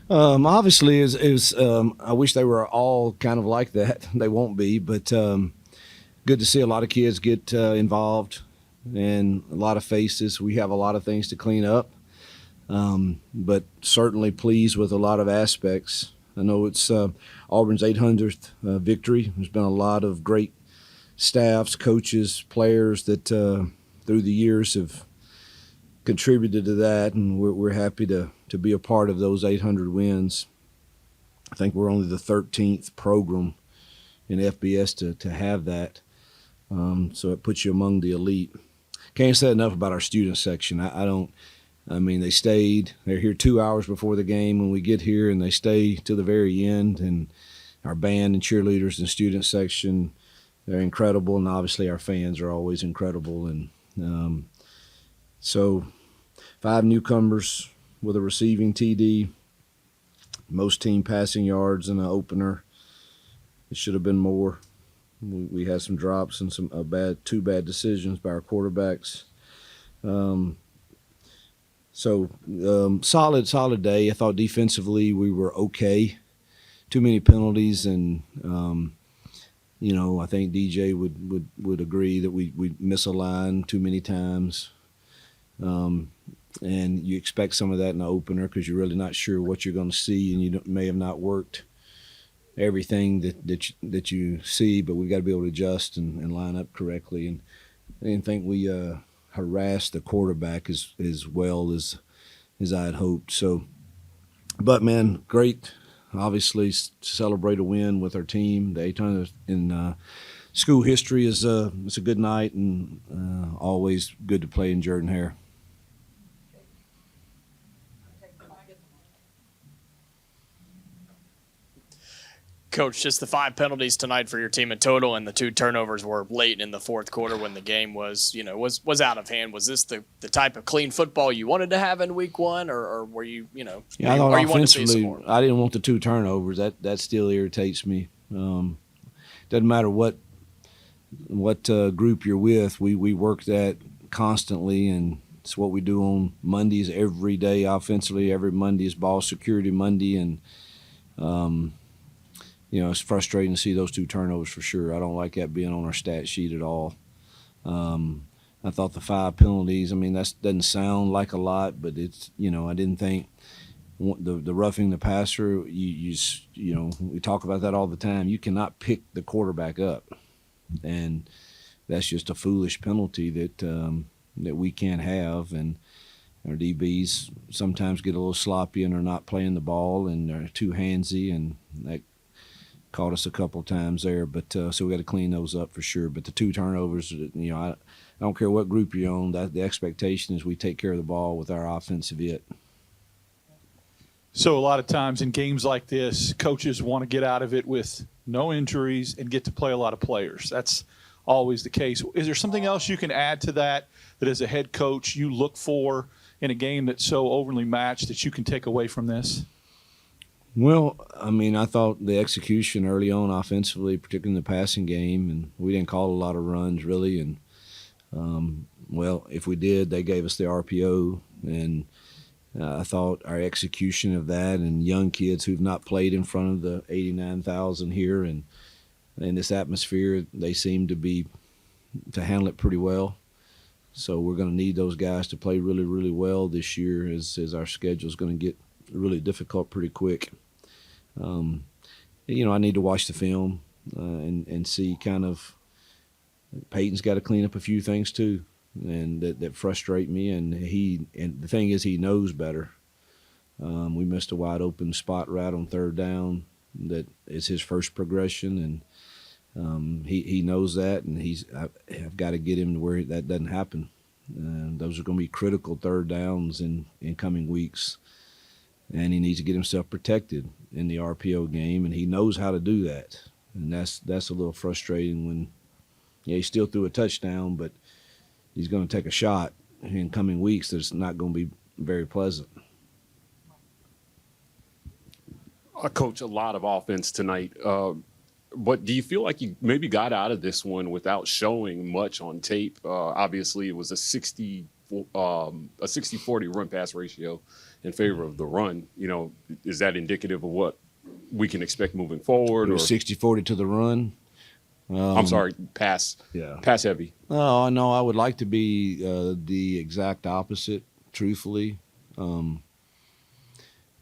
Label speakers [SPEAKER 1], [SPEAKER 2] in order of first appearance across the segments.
[SPEAKER 1] Obviously, I wish they were all kind of like that. They won't be, but good to see a lot of kids get involved and a lot of faces. We have a lot of things to clean up, but certainly pleased with a lot of aspects. I know it's Auburn's 800th victory. There's been a lot of great staffs, coaches, players that through the years have contributed to that, and we're happy to be a part of those 800 wins. I think we're only the 13th program in FBS to have that, so it puts you among the elite. Can't say enough about our student section. I mean, they stayed. They're here 2 hours before the game when we get here, and they stay to the very end. And our band and cheerleaders and student section, they're incredible, and obviously our fans are always incredible. And so 5 newcomers with a receiving TD, most team passing yards in an opener. It should have been more. We had some drops and two bad decisions by our quarterbacks. Solid day. I thought defensively we were okay. Too many penalties, and I think DJ would agree that we miss a line too many times. And you expect some of that in the opener because you're really not sure what you're going to see, and you may have not worked everything that you see, but we've got to be able to adjust and line up correctly. And I didn't think we harassed the quarterback as well as I had hoped. So, but man, great. Obviously, celebrate a win with our team. The 800th in school history it's a good night, and always good to play in Jordan-Hare.
[SPEAKER 2] Coach, just the 5 penalties tonight for your team in total, and the 2 turnovers were late in the fourth quarter when the game was out of hand. Was this the type of clean football you wanted to have in week 1, or were you,
[SPEAKER 1] Yeah, I thought
[SPEAKER 2] or you wanted to see some
[SPEAKER 1] offensively,
[SPEAKER 2] more?
[SPEAKER 1] I didn't want the 2 turnovers. That still irritates me. Doesn't matter what group you're with. We work that constantly, and it's what we do on Mondays every day offensively. Every Monday is ball security Monday, and it's frustrating to see those 2 turnovers for sure. I don't like that being on our stat sheet at all. I thought the 5 penalties, that doesn't sound like a lot, but it's, I didn't think the roughing the passer, we talk about that all the time. You cannot pick the quarterback up, and that's just a foolish penalty that we can't have. And our DBs sometimes get a little sloppy and are not playing the ball, and they're too handsy, and that caught us a couple times there, but so we got to clean those up for sure. But the 2 turnovers, I don't care what group you're on. The expectation is we take care of the ball with our offensive it.
[SPEAKER 3] So a lot of times in games like this, coaches want to get out of it with no injuries and get to play a lot of players. That's always the case. Is there something else you can add to that as a head coach you look for in a game that's so overly matched that you can take away from this?
[SPEAKER 1] Well, I thought the execution early on offensively, particularly in the passing game, and we didn't call a lot of runs really. And, if we did, they gave us the RPO. And I thought our execution of that, and young kids who've not played in front of the 89,000 here and in this atmosphere, they seem to handle it pretty well. So we're going to need those guys to play really, really well this year as our schedule is going to get really difficult pretty quick. I need to watch the film and see kind of Peyton's got to clean up a few things too, and that frustrate me. And the thing is, he knows better. We missed a wide open spot right on 3rd down. That is his first progression, and he knows that, and I've got to get him to where that doesn't happen. Those are going to be critical 3rd downs in coming weeks. And he needs to get himself protected in the RPO game, and he knows how to do that. And that's a little frustrating when, he still threw a touchdown, but he's going to take a shot in coming weeks that's not going to be very pleasant.
[SPEAKER 4] Coach, a lot of offense tonight. But do you feel like you maybe got out of this one without showing much on tape? Obviously, it was a 60-40 run pass ratio in favor of the run. Is that indicative of what we can expect moving forward?
[SPEAKER 1] Or
[SPEAKER 4] Or
[SPEAKER 1] 60-40 to the run.
[SPEAKER 4] I'm sorry, pass heavy.
[SPEAKER 1] Oh, no, I would like to be the exact opposite, truthfully.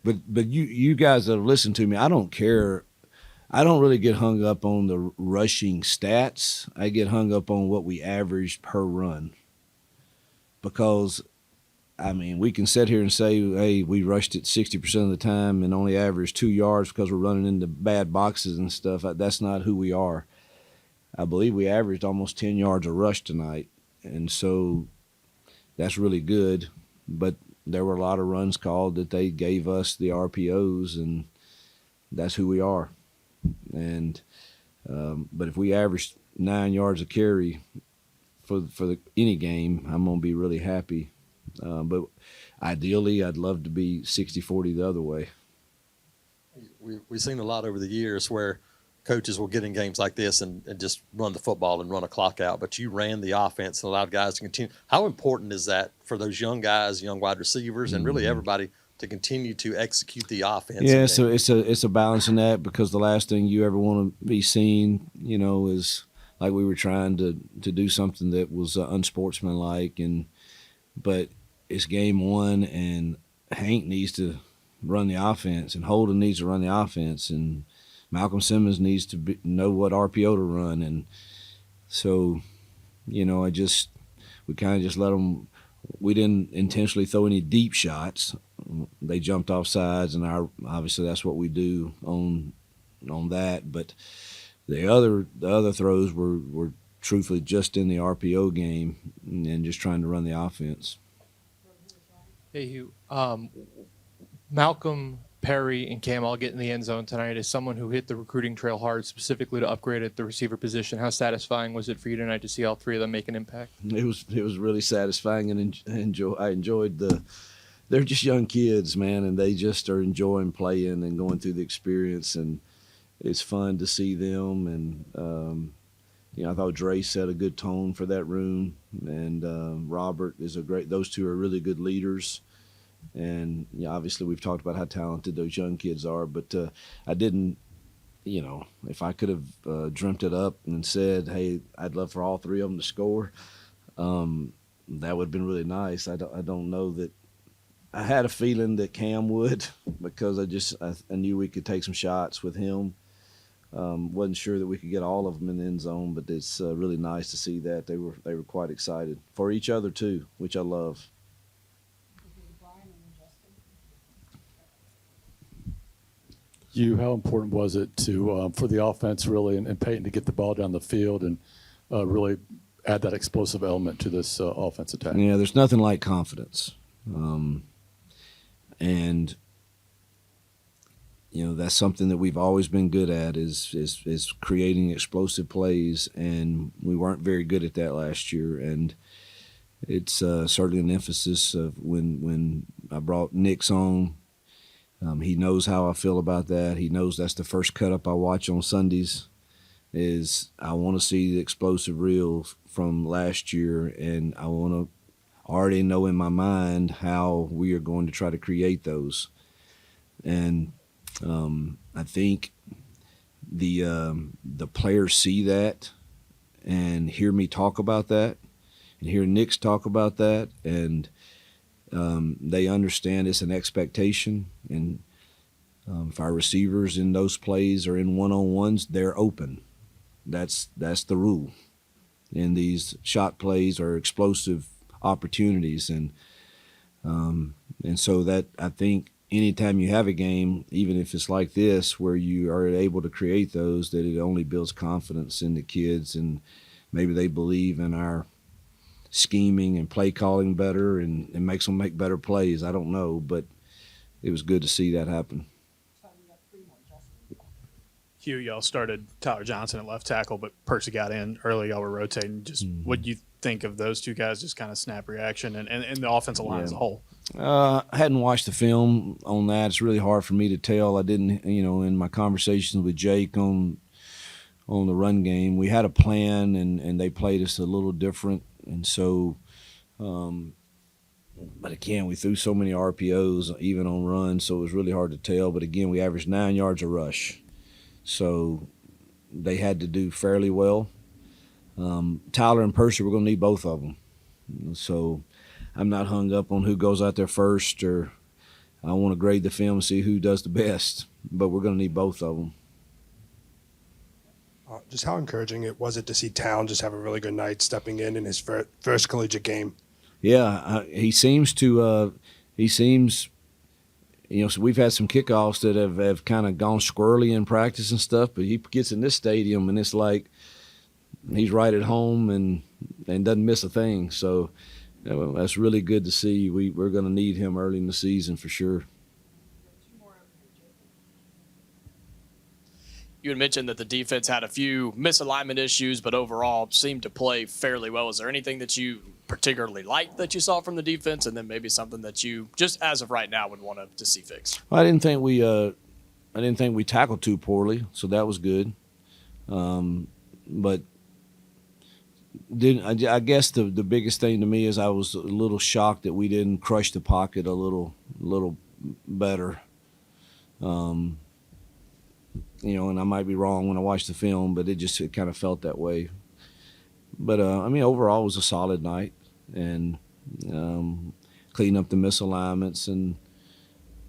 [SPEAKER 1] But you guys that have listened to me, I don't care. I don't really get hung up on the rushing stats. I get hung up on what we averaged per run. Because, I mean, we can sit here and say, hey, we rushed it 60% of the time and only averaged 2 yards because we're running into bad boxes and stuff. That's not who we are. I believe we averaged almost 10 yards a rush tonight. And so that's really good. But there were a lot of runs called that they gave us the RPOs, and that's who we are. And but if we average 9 yards a carry for any game, I'm going to be really happy. But ideally, I'd love to be 60-40 the other way.
[SPEAKER 5] We've seen a lot over the years where coaches will get in games like this and just run the football and run a clock out, but you ran the offense and allowed guys to continue. How important is that for those young guys, young wide receivers, and really everybody to continue to execute the offense?
[SPEAKER 1] Yeah, so it's a balance in that, because the last thing you ever want to be seen, is like we were trying to do something that was unsportsmanlike, but it's game one, and Hank needs to run the offense, and Holden needs to run the offense, and Malcolm Simmons needs to know what RPO to run. And so, we kind of just let them. We didn't intentionally throw any deep shots. They jumped off sides, and obviously that's what we do on that. But the other throws were truthfully just in the RPO game and just trying to run the offense.
[SPEAKER 6] Hey, Hugh. Malcolm, Perry, and Cam all get in the end zone tonight. As someone who hit the recruiting trail hard specifically to upgrade at the receiver position, how satisfying was it for you tonight to see all three of them make an impact?
[SPEAKER 1] It was really satisfying, and I enjoyed they're just young kids, man, and they just are enjoying playing and going through the experience, and it's fun to see them. And I thought Dre set a good tone for that room, and Robert is those two are really good leaders. And obviously we've talked about how talented those young kids are, but I didn't, if I could have dreamt it up and said, hey, I'd love for all three of them to score, that would have been really nice. I don't know that. I had a feeling that Cam would, because I knew we could take some shots with him. Wasn't sure that we could get all of them in the end zone, but it's really nice to see that they were quite excited for each other too, which I love.
[SPEAKER 7] How important was it for the offense really and Peyton to get the ball down the field and really add that explosive element to this offense attack?
[SPEAKER 1] Yeah, there's nothing like confidence. And that's something that we've always been good at is creating explosive plays, and we weren't very good at that last year. And it's certainly an emphasis of when I brought Nick's on. He knows how I feel about that. He knows that's the first cut up I watch on Sundays. Is I want to see the explosive reel from last year, and I want to already know in my mind how we are going to try to create those. And I think the players see that and hear me talk about that, and hear Nick's talk about that, and they understand it's an expectation. And if our receivers in those plays are in one-on-ones, they're open. That's the rule. And these shot plays are explosive opportunities, and so that I think anytime you have a game, even if it's like this, where you are able to create those, that it only builds confidence in the kids, and maybe they believe in our scheming and play calling better, and it makes them make better plays. I don't know, but it was good to see that happen.
[SPEAKER 8] Hugh, y'all started Tyler Johnson at left tackle, but Percy got in early. Y'all were rotating. Just what do you think of those two guys, just kind of snap reaction and the offensive line as a whole?
[SPEAKER 1] I hadn't watched the film on that. It's really hard for me to tell. I didn't, in my conversations with Jake on the run game, we had a plan, and they played us a little different. And so But again, we threw so many RPOs even on runs, so it was really hard to tell. But again, we averaged 9 yards a rush, so they had to do fairly well. Tyler and Percy, we're going to need both of them. So I'm not hung up on who goes out there first, or I want to grade the film and see who does the best. But we're going to need both of them.
[SPEAKER 9] Just how encouraging was it to see Town just have a really good night stepping in his first collegiate game?
[SPEAKER 1] Yeah, he seems to. So we've had some kickoffs that have kind of gone squirrely in practice and stuff, but he gets in this stadium and it's like he's right at home and doesn't miss a thing. So that's really good to see. We're going to need him early in the season for sure.
[SPEAKER 2] You had mentioned that the defense had a few misalignment issues, but overall seemed to play fairly well. Is there anything that you particularly liked that you saw from the defense, and then maybe something that you, just as of right now, would want to see fixed?
[SPEAKER 1] I didn't think we tackled too poorly, so that was good. But I guess the biggest thing to me is I was a little shocked that we didn't crush the pocket a little better. And I might be wrong when I watch the film, but it kind of felt that way. But overall, it was a solid night, and cleaning up the misalignments, and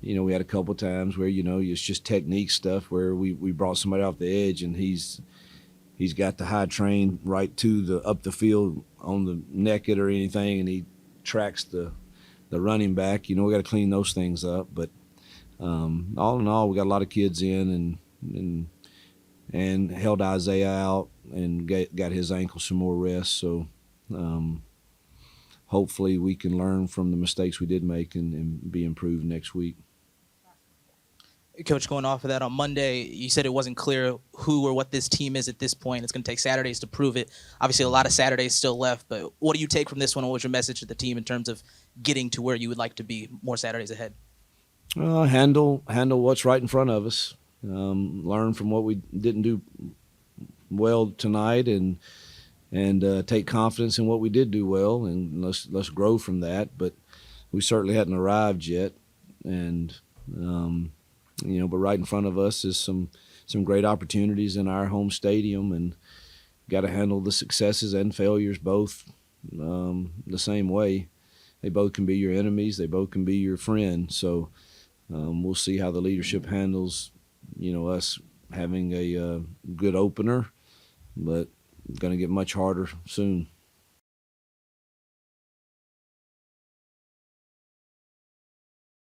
[SPEAKER 1] we had a couple times where it's just technique stuff where we brought somebody off the edge, and he's got the high train right to up the field on the naked or anything, and he tracks the running back. We got to clean those things up, but all in all, we got a lot of kids in and held Isaiah out and got his ankle some more rest. So hopefully we can learn from the mistakes we did make and be improved next week.
[SPEAKER 10] Coach, going off of that, on Monday, you said it wasn't clear who or what this team is at this point. It's going to take Saturdays to prove it. Obviously, a lot of Saturdays still left, but what do you take from this one? What was your message to the team in terms of getting to where you would like to be more Saturdays ahead?
[SPEAKER 1] Handle what's right in front of us. Learn from what we didn't do well tonight, and take confidence in what we did do well, and let's grow from that. But we certainly hadn't arrived yet, and but right in front of us is some great opportunities in our home stadium, and got to handle the successes and failures both the same way. They both can be your enemies. They both can be your friend. So we'll see how the leadership handles us having a good opener, but going to get much harder soon.